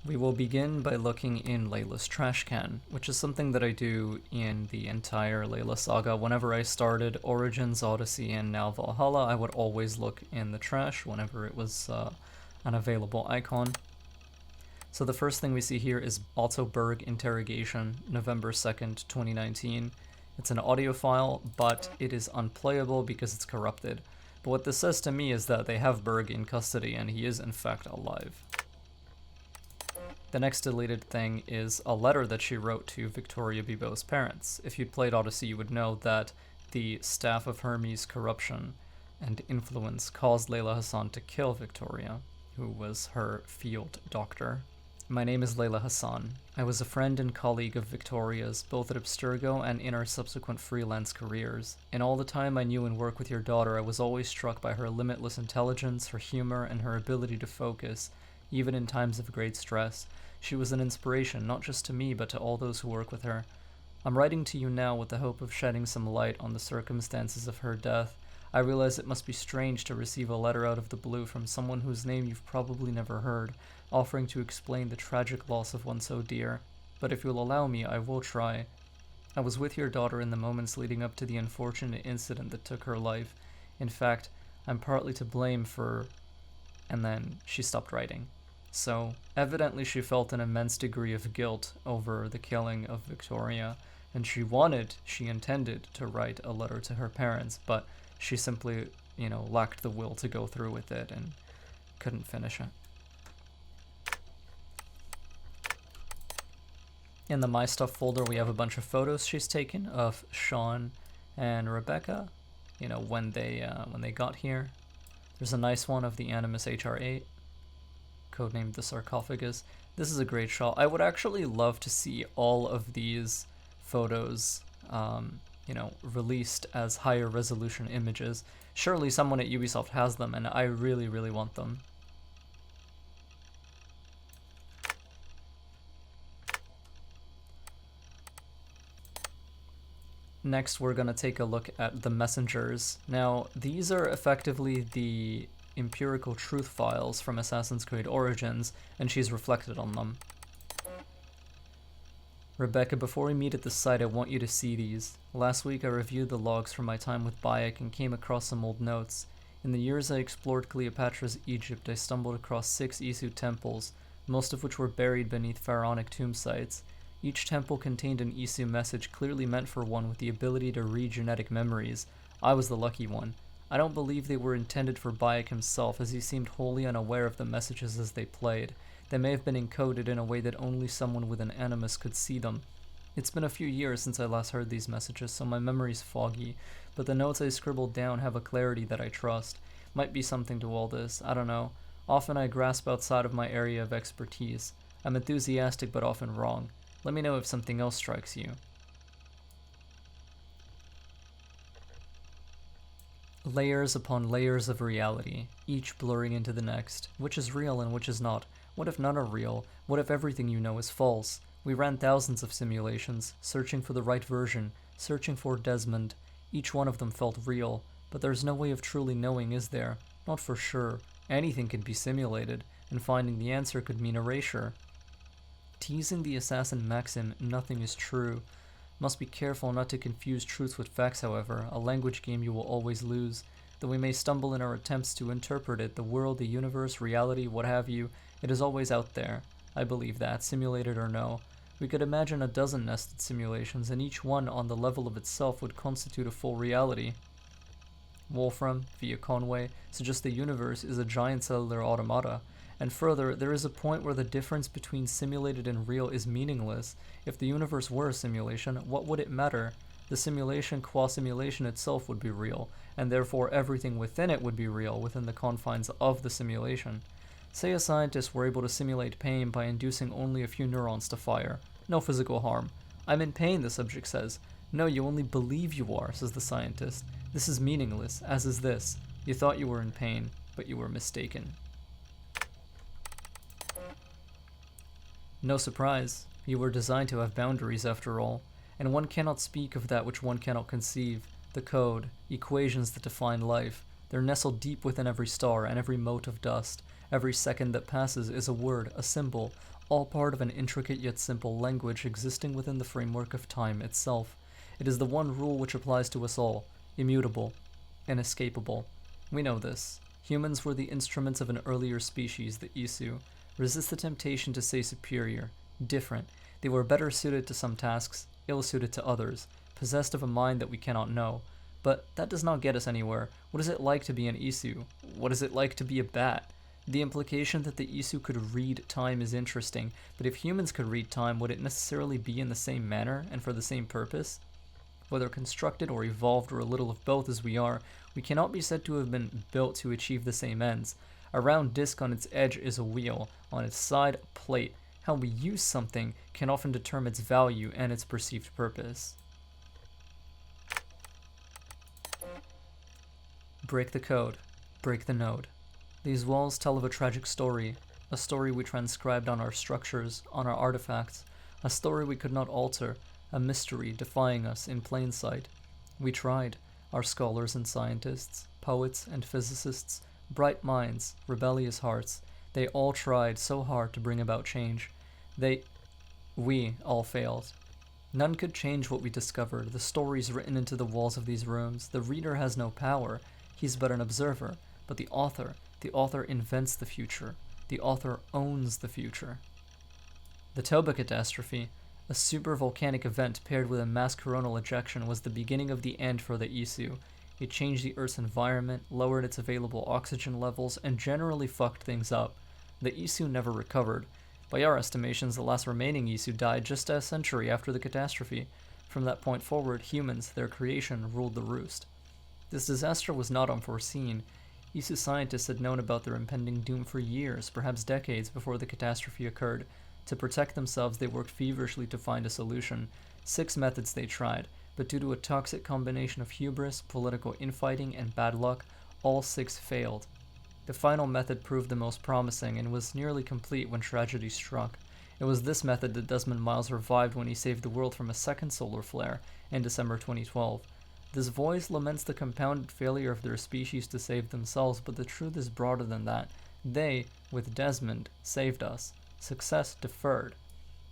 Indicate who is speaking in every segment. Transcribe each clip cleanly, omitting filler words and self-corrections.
Speaker 1: We will begin by looking in Layla's trash can, which is something that I do in the entire Layla saga. Whenever I started Origins, Odyssey, and now Valhalla, I would always look in the trash whenever it was an available icon. So the first thing we see here is Otso Berg Interrogation, November 2nd, 2019. It's an audio file, but it is unplayable because it's corrupted. But what this says to me is that they have Berg in custody and he is in fact alive. The next deleted thing is a letter that she wrote to Victoria Bebo's parents. If you'd played Odyssey, you would know that the staff of Hermes' corruption and influence caused Layla Hassan to kill Victoria, who was her field doctor. My name is Layla Hassan. I was a friend and colleague of Victoria's, both at Abstergo and in our subsequent freelance careers. In all the time I knew and worked with your daughter, I was always struck by her limitless intelligence, her humor, and her ability to focus, even in times of great stress. She was an inspiration, not just to me, but to all those who work with her. I'm writing to you now with the hope of shedding some light on the circumstances of her death. I realize it must be strange to receive a letter out of the blue from someone whose name you've probably never heard, offering to explain the tragic loss of one so dear. But if you'll allow me, I will try. I was with your daughter in the moments leading up to the unfortunate incident that took her life. In fact, I'm partly to blame for... And then she stopped writing. So, evidently she felt an immense degree of guilt over the killing of Victoria, and she intended to write a letter to her parents, but she simply, lacked the will to go through with it and couldn't finish it. In the My Stuff folder, we have a bunch of photos she's taken of Sean and Rebecca, when they got here. There's a nice one of the Animus HR8, codenamed the Sarcophagus. This is a great shot. I would actually love to see all of these photos, released as higher resolution images. Surely someone at Ubisoft has them, and I really, really want them. Next, we're going to take a look at the messengers. Now, these are effectively the empirical truth files from Assassin's Creed Origins, and she's reflected on them. Rebecca, before we meet at the site, I want you to see these. Last week I reviewed the logs from my time with Bayek and came across some old notes. In the years I explored Cleopatra's Egypt, I stumbled across 6 Isu temples, most of which were buried beneath pharaonic tomb sites. Each temple contained an Isu message clearly meant for one with the ability to read genetic memories. I was the lucky one. I don't believe they were intended for Bayek himself, as he seemed wholly unaware of the messages as they played. They may have been encoded in a way that only someone with an animus could see them. It's been a few years since I last heard these messages, so my memory's foggy, but the notes I scribbled down have a clarity that I trust. Might be something to all this, I don't know. Often I grasp outside of my area of expertise. I'm enthusiastic but often wrong. Let me know if something else strikes you. Layers upon layers of reality, each blurring into the next. Which is real and which is not? What if none are real? What if everything you know is false? We ran thousands of simulations, searching for the right version, searching for Desmond. Each one of them felt real, but there's no way of truly knowing, is there? Not for sure. Anything can be simulated, and finding the answer could mean erasure. Teasing the assassin maxim, nothing is true. Must be careful not to confuse truths with facts, however, a language game you will always lose. Though we may stumble in our attempts to interpret it, the world, the universe, reality, what have you, it is always out there. I believe that, simulated or no. We could imagine a dozen nested simulations, and each one on the level of itself would constitute a full reality. Wolfram, via Conway, suggests the universe is a giant cellular automata. And further, there is a point where the difference between simulated and real is meaningless. If the universe were a simulation, what would it matter? The simulation qua simulation itself would be real, and therefore everything within it would be real within the confines of the simulation. Say a scientist were able to simulate pain by inducing only a few neurons to fire. No physical harm. I'm in pain, the subject says. No, you only believe you are, says the scientist. This is meaningless, as is this. You thought you were in pain, but you were mistaken. No surprise, you were designed to have boundaries after all, and one cannot speak of that which one cannot conceive. The code, equations that define life, they're nestled deep within every star and every mote of dust. Every second that passes is a word, a symbol. all part of an intricate yet simple language existing within the framework of time itself. It is the one rule which applies to us all, immutable, inescapable. We know this. Humans were the instruments of an earlier species, the Isu. Resist the temptation to say superior, different. They were better suited to some tasks, ill-suited to others, possessed of a mind that we cannot know. But that does not get us anywhere. What is it like to be an Isu? What is it like to be a bat? The implication that the Isu could read time is interesting, but if humans could read time, would it necessarily be in the same manner and for the same purpose? Whether constructed or evolved or a little of both as we are, we cannot be said to have been built to achieve the same ends. A round disc on its edge is a wheel, on its side a plate. How we use something can often determine its value and its perceived purpose. Break the code. Break the node. These walls tell of a tragic story, a story we transcribed on our structures, on our artifacts, a story we could not alter, a mystery defying us in plain sight. We tried, our scholars and scientists, poets and physicists, bright minds, rebellious hearts, they all tried so hard to bring about change. We all failed. None could change what we discovered, the stories written into the walls of these rooms. The reader has no power, he's but an observer, but the author invents the future. The author owns the future. The Toba catastrophe, a supervolcanic event paired with a mass coronal ejection, was the beginning of the end for the Isu. It changed the Earth's environment, lowered its available oxygen levels, and generally fucked things up. The Isu never recovered. By our estimations, the last remaining Isu died just a century after the catastrophe. From that point forward, humans, their creation, ruled the roost. This disaster was not unforeseen. Isu scientists had known about their impending doom for years, perhaps decades, before the catastrophe occurred. To protect themselves, they worked feverishly to find a solution. 6 methods they tried, but due to a toxic combination of hubris, political infighting, and bad luck, all 6 failed. The final method proved the most promising and was nearly complete when tragedy struck. It was this method that Desmond Miles revived when he saved the world from a second solar flare in December 2012. This voice laments the compounded failure of their species to save themselves, but the truth is broader than that. They, with Desmond, saved us. Success deferred.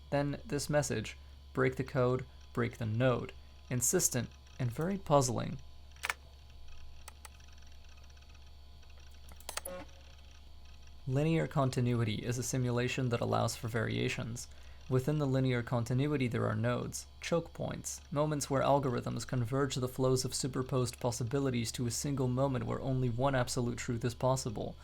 Speaker 1: Then this message, break the code, break the node. Insistent and very puzzling. Linear continuity is a simulation that allows for variations. Within the linear continuity there are nodes, choke points, moments where algorithms converge the flows of superposed possibilities to a single moment where only one absolute truth is possible.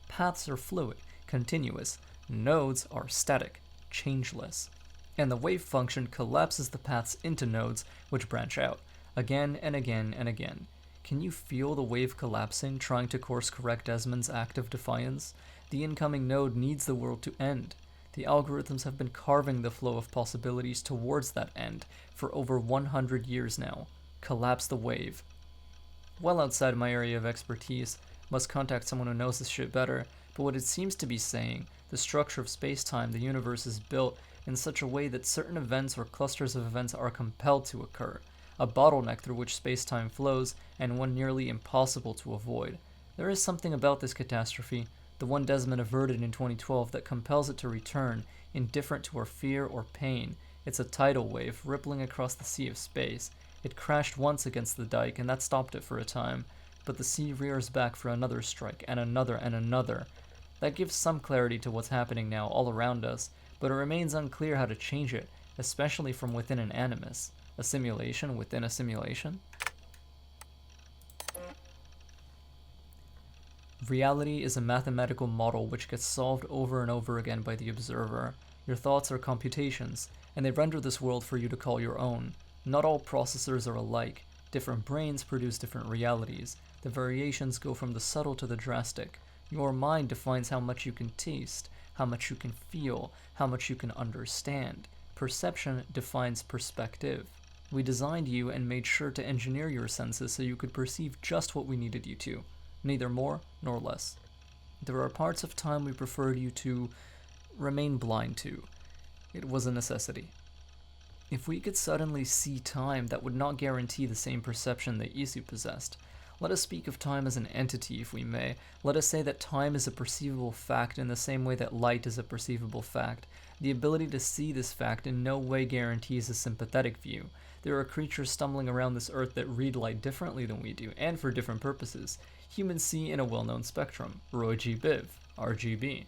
Speaker 1: Paths are fluid, continuous. Nodes are static, changeless. And the wave function collapses the paths into nodes, which branch out, again and again and again. Can you feel the wave collapsing, trying to course correct Desmond's act of defiance? The incoming node needs the world to end. The algorithms have been carving the flow of possibilities towards that end for over 100 years now. Collapse the wave. Well outside my area of expertise, must contact someone who knows this shit better, but what it seems to be saying, the structure of space-time, the universe is built in such a way that certain events or clusters of events are compelled to occur, a bottleneck through which space-time flows, and one nearly impossible to avoid. There is something about this catastrophe, the one Desmond averted in 2012, that compels it to return, indifferent to our fear or pain. It's a tidal wave rippling across the sea of space. It crashed once against the dike, and that stopped it for a time, but the sea rears back for another strike, and another and another. That gives some clarity to what's happening now all around us, but it remains unclear how to change it, especially from within an animus. A simulation within a simulation? Reality is a mathematical model which gets solved over and over again by the observer. Your thoughts are computations, and they render this world for you to call your own. Not all processors are alike. Different brains produce different realities. The variations go from the subtle to the drastic. Your mind defines how much you can taste, how much you can feel, how much you can understand. Perception defines perspective. We designed you and made sure to engineer your senses so you could perceive just what we needed you to. Neither more nor less. There are parts of time we preferred you to remain blind to. It was a necessity. If we could suddenly see time, that would not guarantee the same perception that Isu possessed. Let us speak of time as an entity, if we may. Let us say that time is a perceivable fact in the same way that light is a perceivable fact. The ability to see this fact in no way guarantees a sympathetic view. There are creatures stumbling around this earth that read light differently than we do, and for different purposes. Humans see in a well-known spectrum, Roy-G Biv, RGB.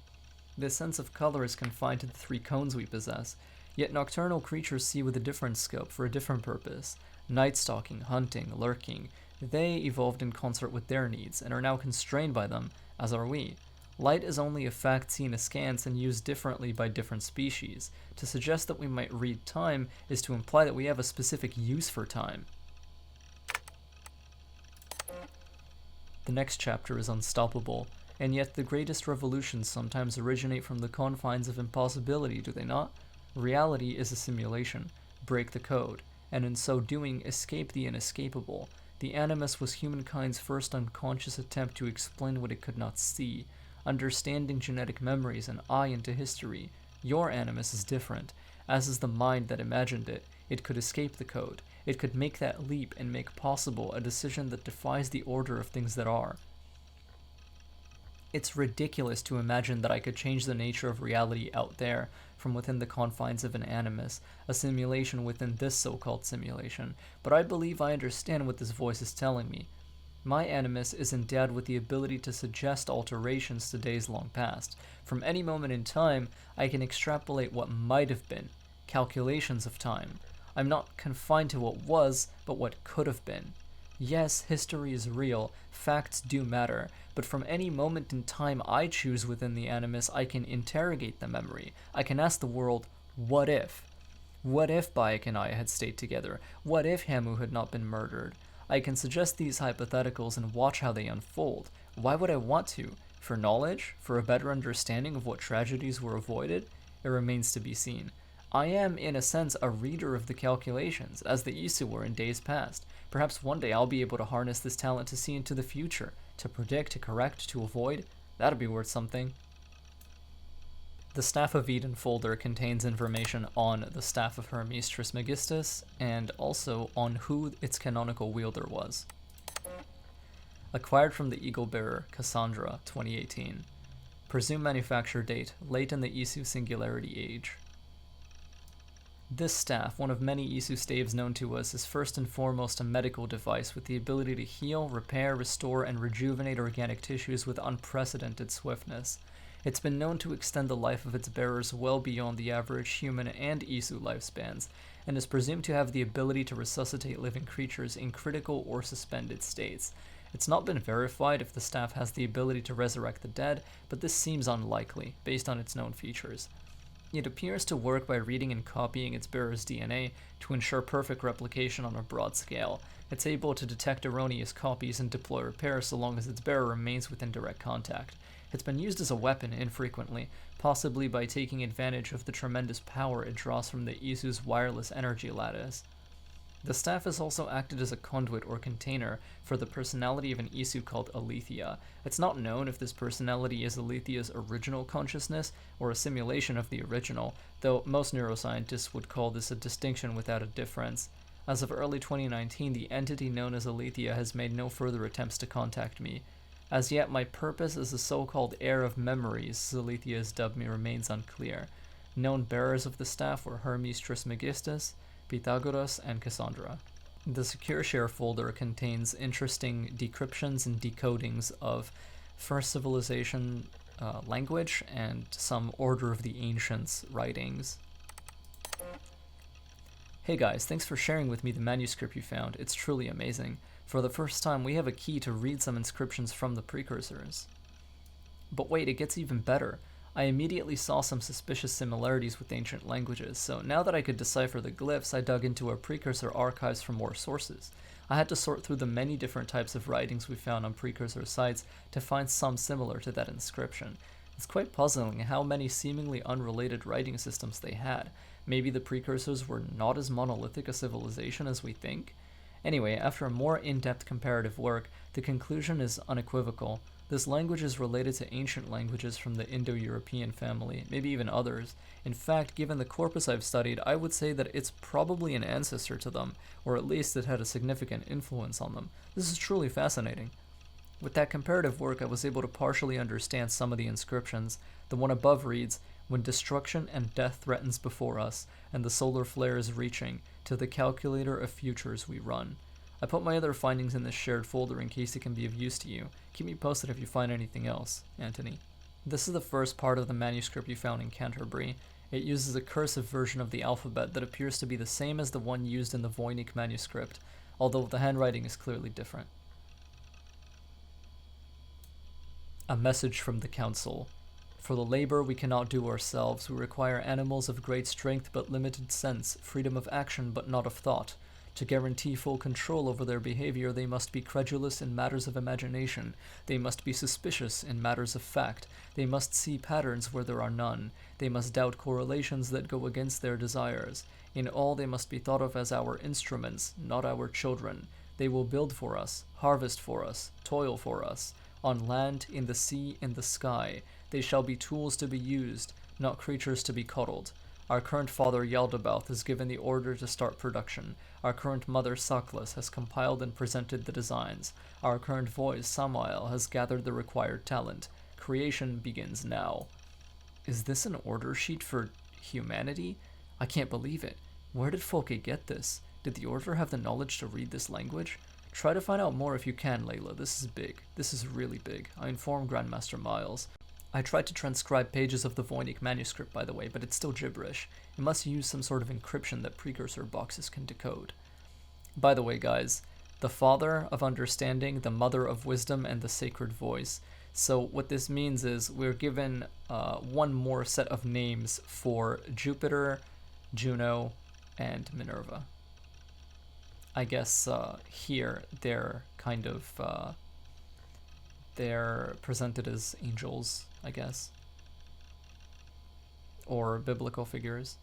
Speaker 1: This sense of color is confined to the 3 cones we possess, yet nocturnal creatures see with a different scope for a different purpose. Night stalking, hunting, lurking, they evolved in concert with their needs and are now constrained by them, as are we. Light is only a fact seen askance and used differently by different species. To suggest that we might read time is to imply that we have a specific use for time. The next chapter is unstoppable, and yet the greatest revolutions sometimes originate from the confines of impossibility, do they not? Reality is a simulation. Break the code, and in so doing, escape the inescapable. The animus was humankind's first unconscious attempt to explain what it could not see, understanding genetic memories and eye into history. Your animus is different, as is the mind that imagined it. It could escape the code. It could make that leap and make possible a decision that defies the order of things that are. It's ridiculous to imagine that I could change the nature of reality out there, from within the confines of an animus, a simulation within this so-called simulation, but I believe I understand what this voice is telling me. My animus is endowed with the ability to suggest alterations to days long past. From any moment in time, I can extrapolate what might have been, calculations of time. I'm not confined to what was, but what could have been. Yes, history is real, facts do matter, but from any moment in time I choose within the animus, I can interrogate the memory. I can ask the world, what if? What if Bayek and I had stayed together? What if Hamu had not been murdered? I can suggest these hypotheticals and watch how they unfold. Why would I want to? For knowledge? For a better understanding of what tragedies were avoided? It remains to be seen. I am, in a sense, a reader of the calculations, as the Isu were in days past. Perhaps one day I'll be able to harness this talent to see into the future, to predict, to correct, to avoid. That'd be worth something. The Staff of Eden folder contains information on the Staff of Hermes Trismegistus, and also on who its canonical wielder was. Acquired from the Eagle Bearer, Cassandra, 2018. Presumed manufacture date, late in the Isu Singularity Age. This staff, one of many Isu staves known to us, is first and foremost a medical device with the ability to heal, repair, restore, and rejuvenate organic tissues with unprecedented swiftness. It's been known to extend the life of its bearers well beyond the average human and Isu lifespans, and is presumed to have the ability to resuscitate living creatures in critical or suspended states. It's not been verified if the staff has the ability to resurrect the dead, but this seems unlikely, based on its known features. It appears to work by reading and copying its bearer's DNA to ensure perfect replication on a broad scale. It's able to detect erroneous copies and deploy repairs so long as its bearer remains within direct contact. It's been used as a weapon infrequently, possibly by taking advantage of the tremendous power it draws from the Isu's wireless energy lattice. The staff has also acted as a conduit or container for the personality of an Isu called Aletheia. It's not known if this personality is Aletheia's original consciousness or a simulation of the original, though most neuroscientists would call this a distinction without a difference. As of early 2019, the entity known as Aletheia has made no further attempts to contact me. As yet, my purpose as the so-called heir of memories, as Aletheia has dubbed me, remains unclear. Known bearers of the staff were Hermes Trismegistus, Pythagoras, and Cassandra. The SecureShare folder contains interesting decryptions and decodings of First Civilization language and some Order of the Ancients writings. Hey guys, thanks for sharing with me the manuscript you found. It's truly amazing. For the first time, we have a key to read some inscriptions from the precursors. But wait, it gets even better. I immediately saw some suspicious similarities with ancient languages, so now that I could decipher the glyphs, I dug into our precursor archives for more sources. I had to sort through the many different types of writings we found on precursor sites to find some similar to that inscription. It's quite puzzling how many seemingly unrelated writing systems they had. Maybe the precursors were not as monolithic a civilization as we think? Anyway, after a more in-depth comparative work, the conclusion is unequivocal. This language is related to ancient languages from the Indo-European family, maybe even others. In fact, given the corpus I've studied, I would say that it's probably an ancestor to them, or at least it had a significant influence on them. This is truly fascinating. With that comparative work, I was able to partially understand some of the inscriptions. The one above reads, "When destruction and death threatens before us, and the solar flare is reaching, to the calculator of futures we run." I put my other findings in this shared folder in case it can be of use to you. Keep me posted if you find anything else, Anthony. This is the first part of the manuscript you found in Canterbury. It uses a cursive version of the alphabet that appears to be the same as the one used in the Voynich manuscript, although the handwriting is clearly different. A message from the Council. For the labor we cannot do ourselves, we require animals of great strength but limited sense, freedom of action but not of thought. To guarantee full control over their behavior, they must be credulous in matters of imagination. They must be suspicious in matters of fact. They must see patterns where there are none. They must doubt correlations that go against their desires. In all, they must be thought of as our instruments, not our children. They will build for us, harvest for us, toil for us. On land, in the sea, in the sky. They shall be tools to be used, not creatures to be coddled. Our current father Yaldabaoth has given the order to start production. Our current mother Saklas has compiled and presented the designs. Our current voice Samael has gathered the required talent. Creation begins now. Is this an order sheet for humanity? I can't believe it. Where did Folke get this? Did the order have the knowledge to read this language? Try to find out more if you can, Layla. This is big. This is really big. I informed Grandmaster Miles. I tried to transcribe pages of the Voynich manuscript, by the way, but it's still gibberish. It must use some sort of encryption that precursor boxes can decode. By the way, guys, the father of understanding, the mother of wisdom, and the sacred voice. So what this means is we're given one more set of names for Jupiter, Juno, and Minerva. I guess here they're kind of they're presented as angels, I guess, or biblical figures.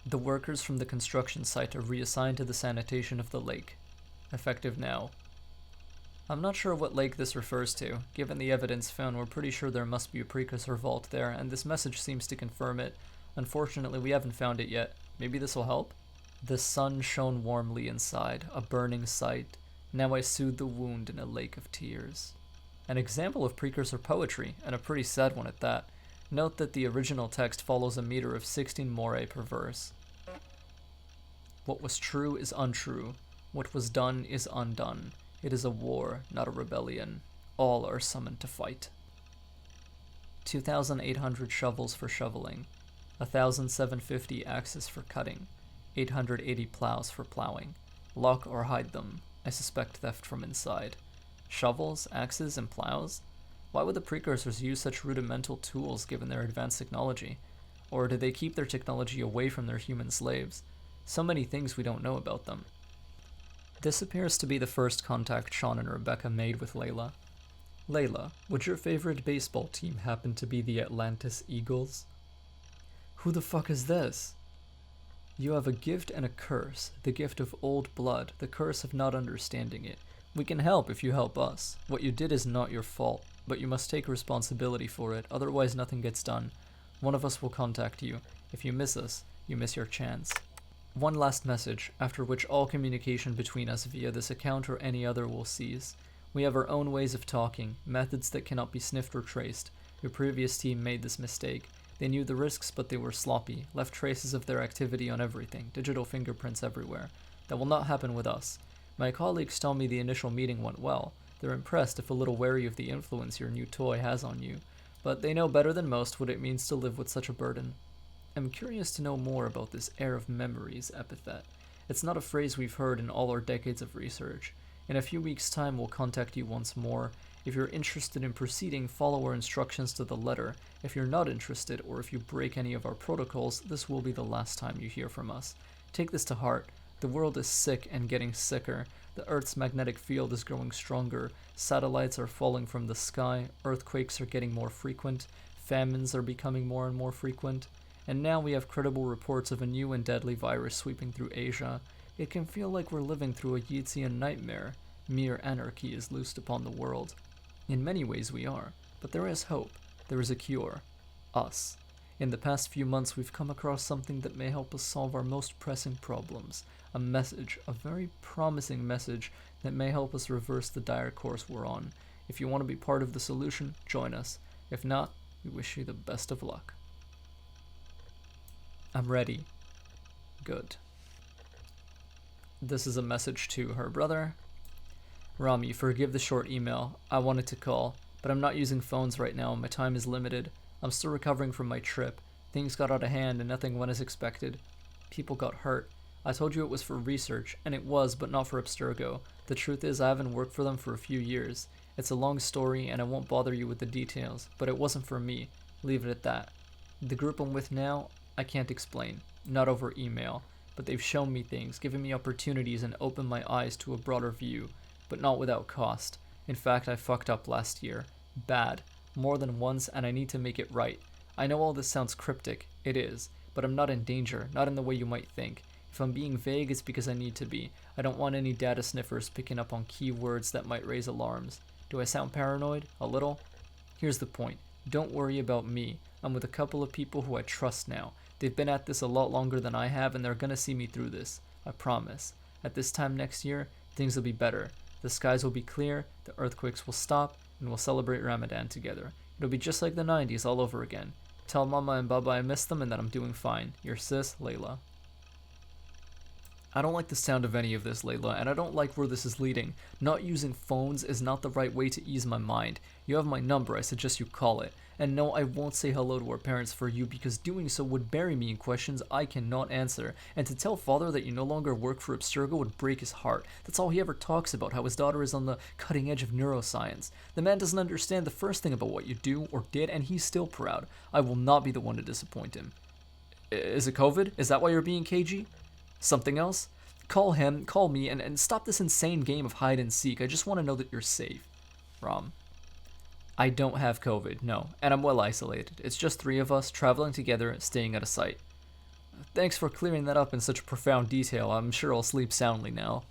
Speaker 1: The workers from the construction site are reassigned to the sanitation of the lake, effective now. I'm not sure what lake this refers to. Given the evidence found, we're pretty sure there must be a precursor vault there, and this message seems to confirm it. Unfortunately, we haven't found it yet. Maybe this will help? The sun shone warmly inside, a burning sight. Now I soothe the wound in a lake of tears. An example of precursor poetry, and a pretty sad one at that. Note that the original text follows a meter of 16 morae per verse. What was true is untrue. What was done is undone. It is a war, not a rebellion. All are summoned to fight. 2,800 shovels for shoveling. 1,750 axes for cutting. 880 plows for plowing. Lock or hide them. I suspect theft from inside. Shovels, axes, and plows? Why would the precursors use such rudimental tools given their advanced technology? Or did they keep their technology away from their human slaves? So many things we don't know about them. This appears to be the first contact Sean and Rebecca made with Layla. Layla, would your favorite baseball team happen to be the Atlantis Eagles? Who the fuck is this? You have a gift and a curse, the gift of old blood, the curse of not understanding it. We can help if you help us. What you did is not your fault, but you must take responsibility for it, otherwise nothing gets done. One of us will contact you. If you miss us, you miss your chance. One last message, after which all communication between us via this account or any other will cease. We have our own ways of talking, methods that cannot be sniffed or traced. Your previous team made this mistake. They knew the risks, but they were sloppy, left traces of their activity on everything, digital fingerprints everywhere. That will not happen with us. My colleagues tell me the initial meeting went well. They're impressed, if a little wary of the influence your new toy has on you, but they know better than most what it means to live with such a burden. I'm curious to know more about this heir of memories epithet. It's not a phrase we've heard in all our decades of research. In a few weeks' time, we'll contact you once more. If you're interested in proceeding, follow our instructions to the letter. If you're not interested, or if you break any of our protocols, this will be the last time you hear from us. Take this to heart. The world is sick and getting sicker. The Earth's magnetic field is growing stronger. Satellites are falling from the sky. Earthquakes are getting more frequent. Famines are becoming more and more frequent. and now we have credible reports of a new and deadly virus sweeping through Asia. It can feel like we're living through a Yeatsian nightmare. Mere anarchy is loosed upon the world. In many ways we are, but there is hope. There is a cure. Us. In the past few months we've come across something that may help us solve our most pressing problems. A message, a very promising message that may help us reverse the dire course we're on. If you want to be part of the solution, join us. If not, we wish you the best of luck. I'm ready. Good. This is a message to her brother. Ramy, forgive the short email. I wanted to call, but I'm not using phones right now and my time is limited. I'm still recovering from my trip. Things got out of hand and nothing went as expected. People got hurt. I told you it was for research, and it was, but not for Abstergo. The truth is I haven't worked for them for a few years. It's a long story and I won't bother you with the details, but it wasn't for me. Leave it at that. The group I'm with now, I can't explain. Not over email. But they've shown me things, given me opportunities and opened my eyes to a broader view. But not without cost. In fact, I fucked up last year. Bad. More than once, and I need to make it right. I know all this sounds cryptic. It is. But I'm not in danger, not in the way you might think. If I'm being vague, it's because I need to be. I don't want any data sniffers picking up on keywords that might raise alarms. Do I sound paranoid? A little? Here's the point. Don't worry about me. I'm with a couple of people who I trust now. They've been at this a lot longer than I have, and they're gonna see me through this. I promise. At this time next year, things will be better. The skies will be clear, the earthquakes will stop, and we'll celebrate Ramadan together. It'll be just like the 90s all over again. Tell Mama and Baba I miss them and that I'm doing fine. Your sis, Layla. I don't like the sound of any of this, Layla, and I don't like where this is leading. Not using phones is not the right way to ease my mind. You have my number, I suggest you call it. And no, I won't say hello to our parents for you because doing so would bury me in questions I cannot answer. And to tell father that you no longer work for Abstergo would break his heart. That's all he ever talks about, how his daughter is on the cutting edge of neuroscience. The man doesn't understand the first thing about what you do or did, and he's still proud. I will not be the one to disappoint him. Is it COVID? Is that why you're being cagey? Something else? Call him, call me, and stop this insane game of hide and seek. I just want to know that you're safe. Ram. I don't have COVID, no, and I'm well isolated. It's just 3 of us, traveling together, staying at a site. Thanks for clearing that up in such profound detail. I'm sure I'll sleep soundly now.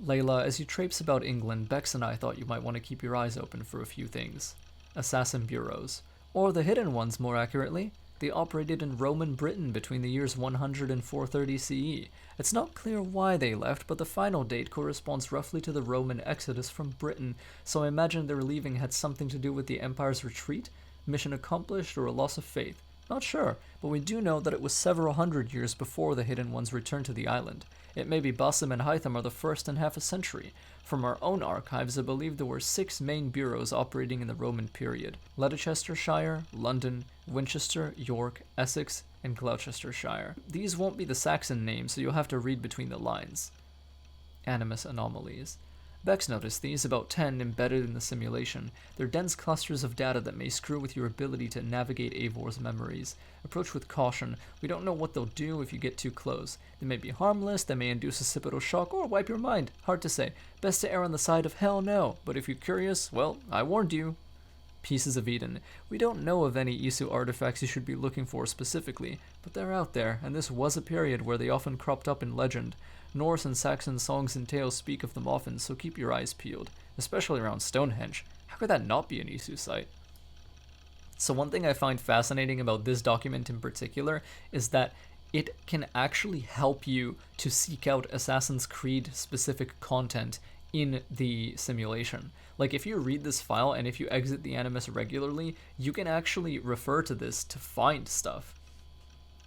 Speaker 1: Layla, as you traipse about England, Bex and I thought you might want to keep your eyes open for a few things. Assassin bureaus. Or the hidden ones, more accurately. They operated in Roman Britain between the years 100 and 430 CE. It's not clear why they left, but the final date corresponds roughly to the Roman exodus from Britain, so I imagine their leaving had something to do with the Empire's retreat, mission accomplished, or a loss of faith. Not sure, but we do know that it was several hundred years before the hidden ones returned to the island. It may be Basim and Hytham are the first in half a century. From our own archives, I believe there were 6 main bureaus operating in the Roman period: Leicestershire, London, Winchester, York, Essex, and Gloucestershire. These won't be the Saxon names, so you'll have to read between the lines. Animus anomalies. Bex noticed these, about 10 embedded in the simulation. They're dense clusters of data that may screw with your ability to navigate Eivor's memories. Approach with caution. We don't know what they'll do if you get too close. They may be harmless, they may induce occipital shock, or wipe your mind. Hard to say. Best to err on the side of hell no, but if you're curious, well, I warned you. Pieces of Eden. We don't know of any Isu artifacts you should be looking for specifically, but they're out there, and this was a period where they often cropped up in legend. Norse and Saxon songs and tales speak of them often, so keep your eyes peeled, especially around Stonehenge. How could that not be an Isu site? So one thing I find fascinating about this document in particular is that it can actually help you to seek out Assassin's Creed specific content in the simulation. Like if you read this file and if you exit the Animus regularly, you can actually refer to this to find stuff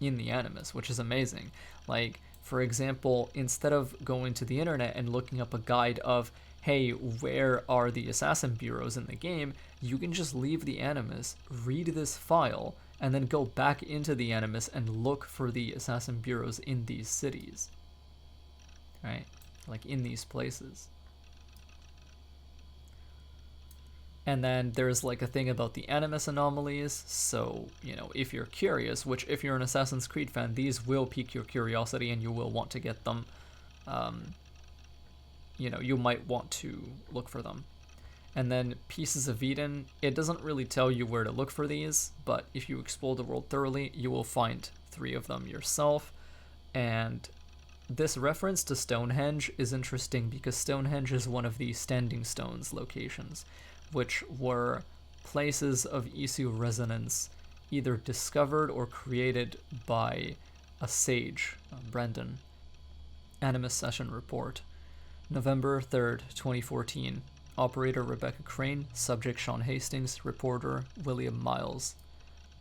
Speaker 1: in the Animus, which is amazing. Like, for example, instead of going to the internet and looking up a guide of, hey, where are the assassin bureaus in the game, you can just leave the Animus, read this file, and then go back into the Animus and look for the assassin bureaus in these cities. Right? Like in these places. And then there's like a thing about the Animus anomalies, so, you know, if you're curious, which if you're an Assassin's Creed fan, these will pique your curiosity and you will want to get them. You know, you might want to look for them. And then Pieces of Eden, it doesn't really tell you where to look for these, but if you explore the world thoroughly, you will find 3 of them yourself. And this reference to Stonehenge is interesting because Stonehenge is one of the Standing Stones locations, which were places of Isu resonance either discovered or created by a sage, Brendan. Animus Session Report. November 3rd, 2014. Operator Rebecca Crane, subject SHastings, reporter William Miles.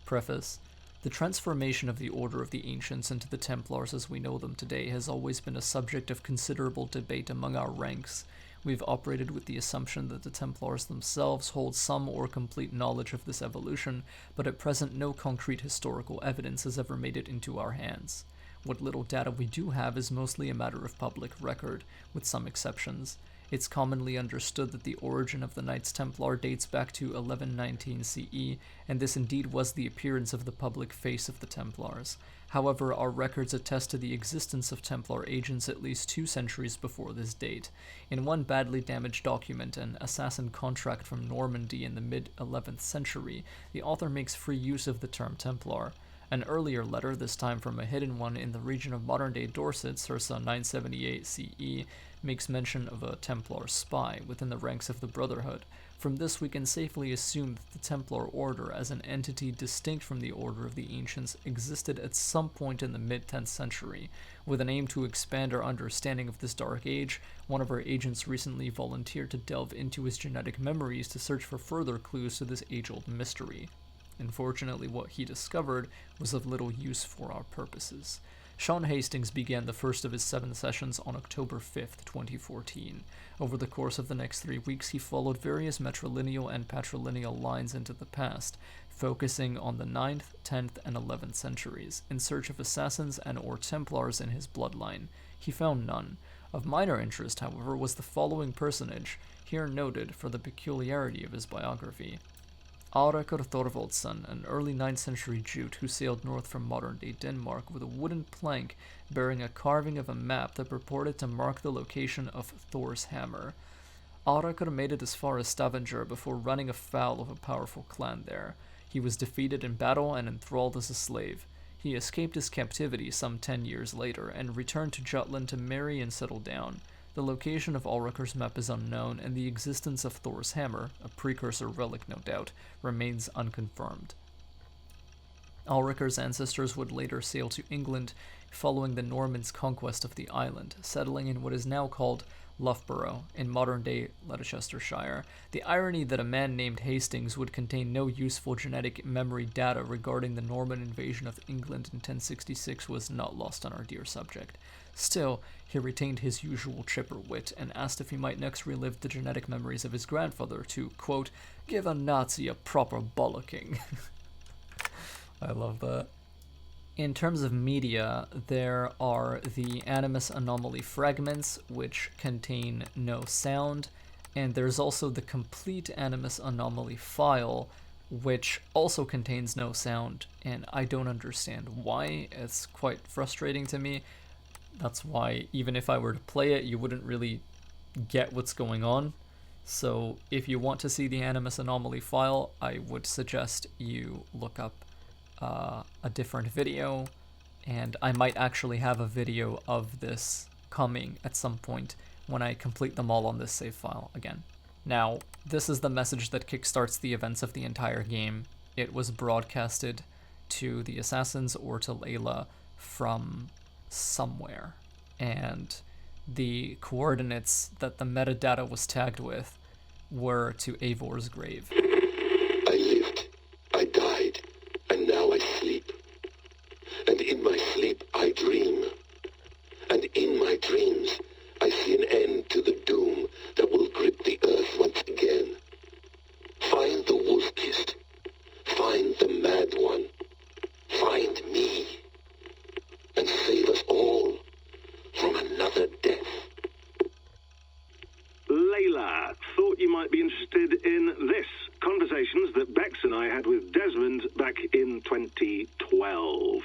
Speaker 1: Preface. The transformation of the Order of the Ancients into the Templars as we know them today has always been a subject of considerable debate among our ranks. We've operated with the assumption that the Templars themselves hold some or complete knowledge of this evolution, but at present no concrete historical evidence has ever made it into our hands. What little data we do have is mostly a matter of public record, with some exceptions. It's commonly understood that the origin of the Knights Templar dates back to 1119 CE, and this indeed was the appearance of the public face of the Templars. However, our records attest to the existence of Templar agents at least 2 centuries before this date. In one badly damaged document, an assassin contract from Normandy in the mid-11th century, the author makes free use of the term Templar. An earlier letter, this time from a hidden one in the region of modern-day Dorset, circa 978 CE, makes mention of a Templar spy within the ranks of the Brotherhood. From this we can safely assume that the Templar Order, as an entity distinct from the Order of the Ancients, existed at some point in the mid-10th century. With an aim to expand our understanding of this dark age, one of our agents recently volunteered to delve into his genetic memories to search for further clues to this age-old mystery. Unfortunately, what he discovered was of little use for our purposes. SHastings began the first of his 7 sessions on October 5th, 2014. Over the course of the next 3 weeks, he followed various matrilineal and patrilineal lines into the past, focusing on the 9th, 10th, and 11th centuries, in search of assassins and or Templars in his bloodline. He found none. Of minor interest, however, was the following personage, here noted for the peculiarity of his biography. Aurakur Thorvaldsson, an early 9th century Jute who sailed north from modern-day Denmark with a wooden plank bearing a carving of a map that purported to mark the location of Thor's hammer. Aurakur made it as far as Stavanger before running afoul of a powerful clan there. He was defeated in battle and enthralled as a slave. He escaped his captivity some 10 years later and returned to Jutland to marry and settle down. The location of Aurakur's map is unknown, and the existence of Thor's hammer, a precursor relic no doubt, remains unconfirmed. Aurakur's ancestors would later sail to England following the Normans' conquest of the island, settling in what is now called Loughborough, in modern-day Leicestershire. The irony that a man named Hastings would contain no useful genetic memory data regarding the Norman invasion of England in 1066 was not lost on our dear subject. Still, he retained his usual chipper wit and asked if he might next relive the genetic memories of his grandfather to, quote, give a Nazi a proper bollocking. I love that. In terms of media, there are the Animus Anomaly fragments, which contain no sound, and there's also the complete Animus Anomaly file, which also contains no sound, and I don't understand why. It's quite frustrating to me. That's why, even if I were to play it, you wouldn't really get what's going on. So if you want to see the Animus Anomaly file, I would suggest you look up a different video, and I might actually have a video of this coming at some point when I complete them all on this save file again. Now, this is the message that kickstarts the events of the entire game. It was broadcasted to the assassins or to Layla from somewhere, and the coordinates that the metadata was tagged with were to Eivor's grave.
Speaker 2: I lived, I died, and now I sleep. And in my sleep I dream. And in my dreams I see an end to the doom that will grip the earth once again. Find the wolf-kissed. Find the mad one. Find me. And save us all from another death.
Speaker 3: Layla, thought you might be interested in this. Conversations that Bex and I had with Desmond back in 2012.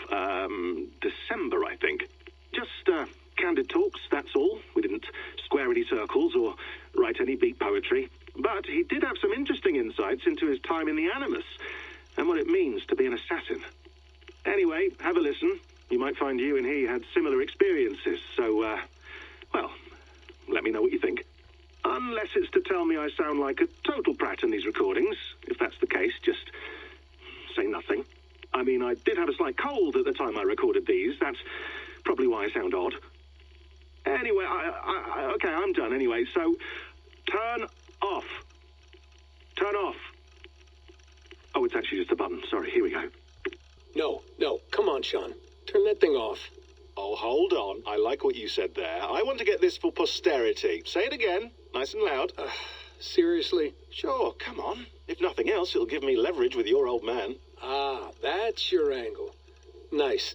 Speaker 3: December, I think. Just candid talks, that's all. We didn't square any circles or write any beat poetry. But he did have some interesting insights into his time in the Animus and what it means to be an assassin. Anyway, have a listen. You might find you and he had similar experiences, so, well, let me know what you think. Unless it's to tell me I sound like a total brat in these recordings. If that's the case, just say nothing. I mean, I did have a slight cold at the time I recorded these. That's probably why I sound odd. Anyway, okay, I'm done anyway, so turn off. Turn off. Oh, it's actually just a button. Sorry, here we go.
Speaker 4: No, come on, Sean. Turn that thing off.
Speaker 5: Oh, hold on. I like what you said there. I want to get this for posterity. Say it again, nice and loud.
Speaker 4: Seriously?
Speaker 5: Sure, come on. If nothing else, it'll give me leverage with your old man.
Speaker 4: Ah, that's your angle. Nice.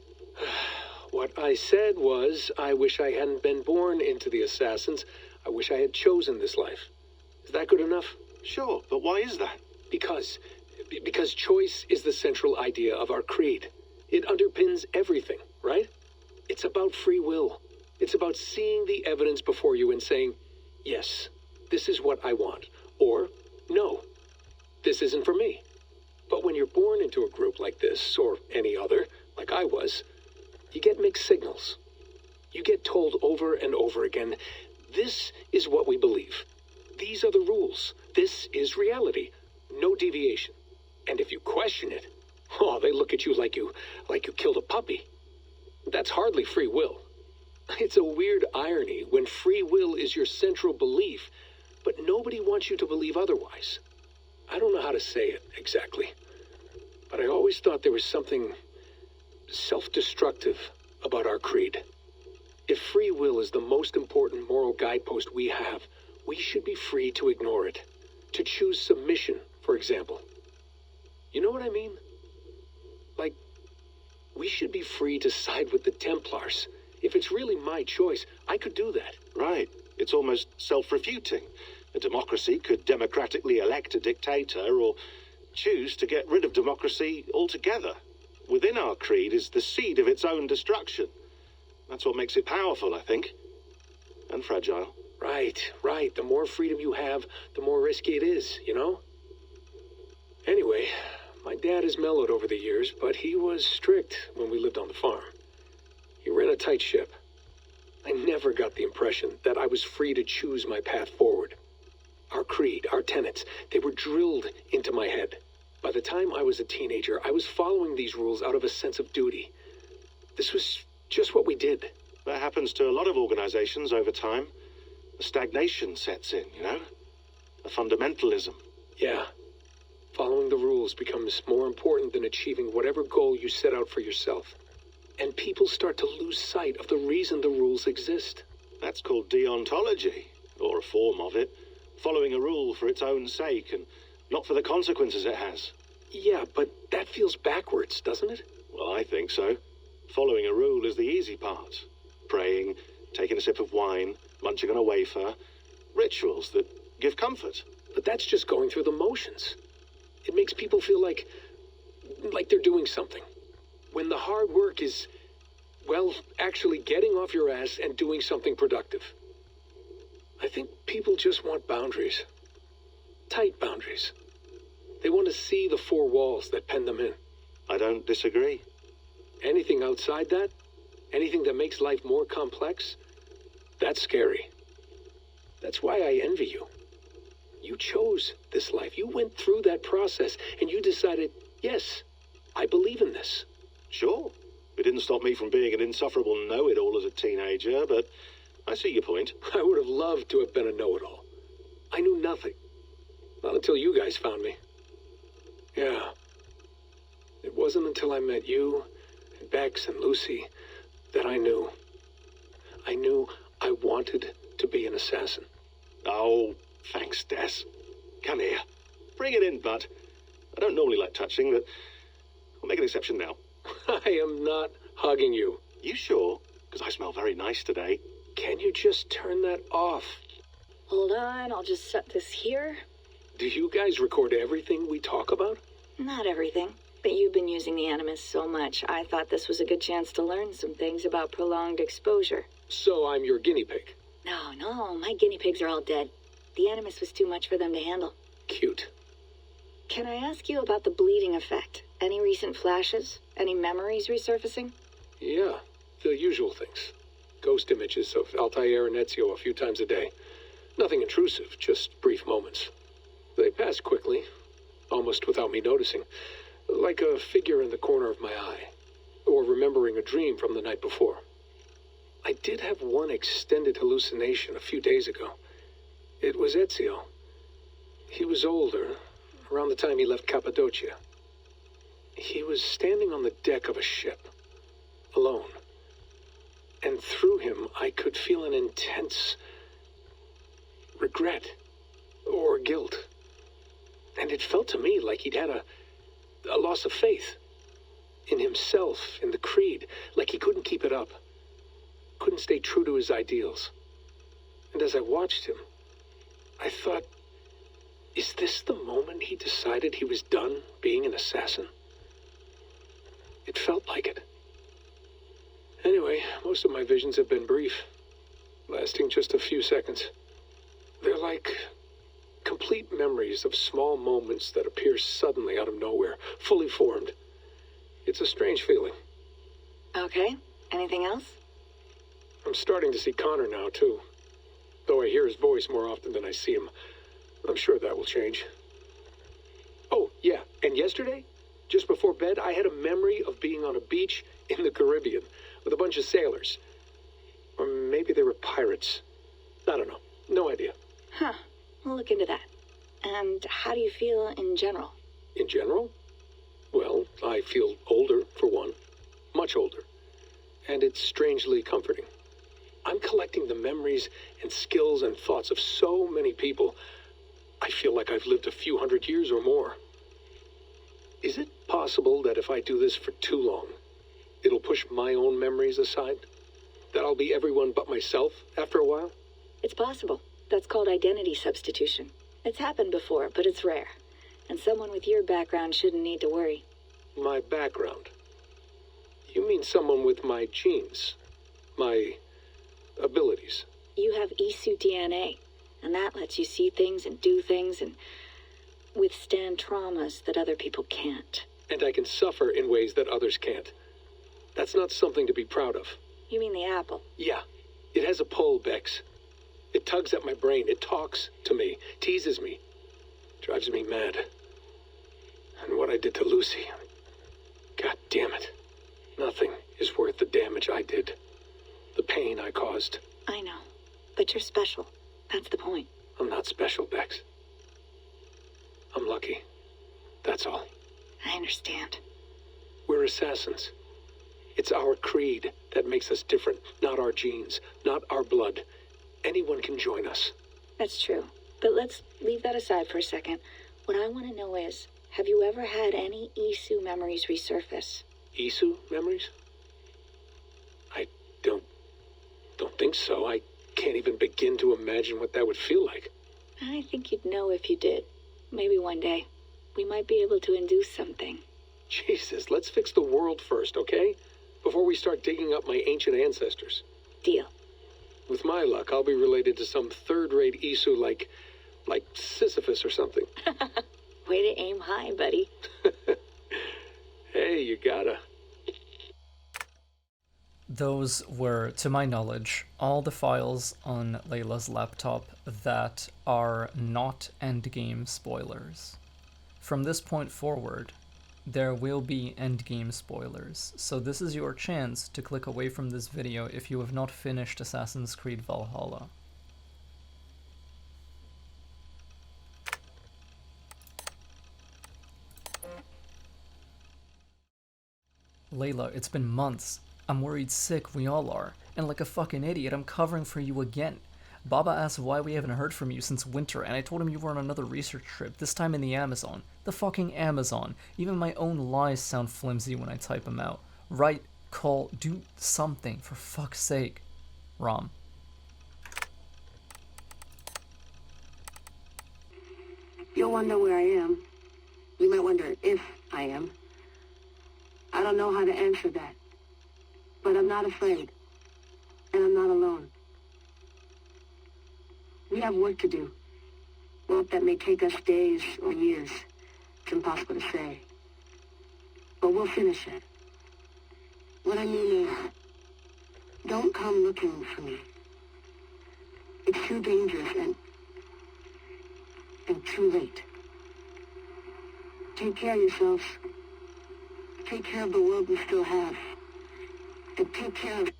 Speaker 4: What I said was, I wish I hadn't been born into the Assassins. I wish I had chosen this life. Is that good enough?
Speaker 5: Sure, but why is that?
Speaker 4: Because choice is the central idea of our creed. It underpins everything, right? It's about free will. It's about seeing the evidence before you and saying, yes, this is what I want. Or, no, this isn't for me. But when you're born into a group like this, or any other, like I was, you get mixed signals. You get told over and over again, this is what we believe. These are the rules. This is reality. No deviation. And if you question it, oh, they look at you like you killed a puppy. That's hardly free will. It's a weird irony when free will is your central belief, but nobody wants you to believe otherwise. I don't know how to say it exactly, but I always thought there was something self-destructive about our creed. If free will is the most important moral guidepost we have, we should be free to ignore it. To choose submission, for example. You know what I mean? Like, we should be free to side with the Templars. If it's really my choice, I could do that.
Speaker 5: Right. It's almost self-refuting. A democracy could democratically elect a dictator or choose to get rid of democracy altogether. Within our creed is the seed of its own destruction. That's what makes it powerful, I think. And fragile.
Speaker 4: Right. The more freedom you have, the more risky it is, you know? Anyway, my dad has mellowed over the years, but he was strict when we lived on the farm. He ran a tight ship. I never got the impression that I was free to choose my path forward. Our creed, our tenets, they were drilled into my head. By the time I was a teenager, I was following these rules out of a sense of duty. This was just what we did.
Speaker 5: That happens to a lot of organizations over time. A stagnation sets in, you know? A fundamentalism.
Speaker 4: Yeah. Following the rules becomes more important than achieving whatever goal you set out for yourself. And people start to lose sight of the reason the rules exist.
Speaker 5: That's called deontology, or a form of it. Following a rule for its own sake and not for the consequences it has.
Speaker 4: Yeah, but that feels backwards, doesn't it?
Speaker 5: Well, I think so. Following a rule is the easy part. Praying, taking a sip of wine, munching on a wafer. Rituals that give comfort.
Speaker 4: But that's just going through the motions. It makes people feel like they're doing something. When the hard work is, well, actually getting off your ass and doing something productive. I think people just want boundaries. Tight boundaries. They want to see the four walls that pen them in.
Speaker 5: I don't disagree.
Speaker 4: Anything outside that, anything that makes life more complex, that's scary. That's why I envy you. You chose this life. You went through that process, and you decided, yes, I believe in this.
Speaker 5: Sure. It didn't stop me from being an insufferable know-it-all as a teenager, but I see your point.
Speaker 4: I would have loved to have been a know-it-all. I knew nothing. Not until you guys found me. Yeah. It wasn't until I met you, and Bex and Lucy, that I knew. I knew I wanted to be an assassin.
Speaker 5: Oh, thanks, Des. Come here. Bring it in, bud. I don't normally like touching, but I'll make an exception now.
Speaker 4: I am not hugging you.
Speaker 5: You sure? Because I smell very nice today.
Speaker 4: Can you just turn that off?
Speaker 6: Hold on, I'll just set this here.
Speaker 4: Do you guys record everything we talk about?
Speaker 6: Not everything, but you've been using the Animus so much, I thought this was a good chance to learn some things about prolonged exposure.
Speaker 4: So I'm your guinea pig.
Speaker 6: No, my guinea pigs are all dead. The Animus was too much for them to handle.
Speaker 4: Cute.
Speaker 6: Can I ask you about the bleeding effect? Any recent flashes? Any memories resurfacing?
Speaker 4: Yeah, the usual things. Ghost images of Altair and Ezio a few times a day. Nothing intrusive, just brief moments. They pass quickly, almost without me noticing. Like a figure in the corner of my eye. Or remembering a dream from the night before. I did have one extended hallucination a few days ago. It was Ezio. He was older, around the time he left Cappadocia. He was standing on the deck of a ship, alone. And through him, I could feel an intense regret or guilt. And it felt to me like he'd had a loss of faith in himself, in the creed, like he couldn't keep it up, couldn't stay true to his ideals. And as I watched him, I thought, is this the moment he decided he was done being an assassin? It felt like it. Anyway, most of my visions have been brief, lasting just a few seconds. They're like complete memories of small moments that appear suddenly out of nowhere, fully formed. It's a strange feeling.
Speaker 6: Okay. Anything else?
Speaker 4: I'm starting to see Connor now, too. Though I hear his voice more often than I see him. I'm sure that will change. Oh, yeah, and yesterday, just before bed, I had a memory of being on a beach in the Caribbean with a bunch of sailors. Or maybe they were pirates. I don't know. No idea.
Speaker 6: Huh. We'll look into that. And how do you feel in general?
Speaker 4: In general? Well, I feel older, for one. Much older. And it's strangely comforting. I'm collecting the memories and skills and thoughts of so many people. I feel like I've lived a few hundred years or more. Is it possible that if I do this for too long, it'll push my own memories aside? That I'll be everyone but myself after a while?
Speaker 6: It's possible. That's called identity substitution. It's happened before, but it's rare. And someone with your background shouldn't need to worry.
Speaker 4: My background? You mean someone with my genes? My abilities?
Speaker 6: You have Isu DNA, and that lets you see things and do things and withstand traumas that other people can't.
Speaker 4: And I can suffer in ways that others can't. That's not something to be proud of.
Speaker 6: You mean the apple?
Speaker 4: Yeah. It has a pull, Bex. It tugs at my brain. It talks to me. Teases me. Drives me mad. And what I did to Lucy... God damn it. Nothing is worth the damage I did. The pain I caused.
Speaker 6: I know. But you're special. That's the point.
Speaker 4: I'm not special, Bex. I'm lucky. That's all.
Speaker 6: I understand.
Speaker 4: We're assassins. It's our creed that makes us different, not our genes, not our blood. Anyone can join us.
Speaker 6: That's true. But let's leave that aside for a second. What I want to know is, have you ever had any Isu memories resurface?
Speaker 4: Isu memories? I don't think so. I can't even begin to imagine what that would feel like.
Speaker 6: I think you'd know if you did. Maybe one day. We might be able to induce something.
Speaker 4: Jesus, let's fix the world first, okay? Before we start digging up my ancient ancestors.
Speaker 6: Deal.
Speaker 4: With my luck, I'll be related to some third-rate Isu like Sisyphus or something.
Speaker 6: Way to aim high, buddy.
Speaker 4: Hey, you gotta.
Speaker 1: Those were, to my knowledge, all the files on Layla's laptop that are not Endgame spoilers. From this point forward, there will be Endgame spoilers, so this is your chance to click away from this video if you have not finished Assassin's Creed Valhalla. Layla, it's been months. I'm worried sick, we all are. And like a fucking idiot, I'm covering for you again. Baba asked why we haven't heard from you since winter, and I told him you were on another research trip, this time in the Amazon. The fucking Amazon. Even my own lies sound flimsy when I type them out. Write, call, do something, for fuck's sake. Rom.
Speaker 7: You'll wonder where I am. You might wonder if I am. I don't know how to answer that. But I'm not afraid. And I'm not alone. We have work to do. Well, that may take us days or years. It's impossible to say. But we'll finish it. What I mean is, don't come looking for me. It's too dangerous and too late. Take care of yourselves. Take care of the world we still have. And take care of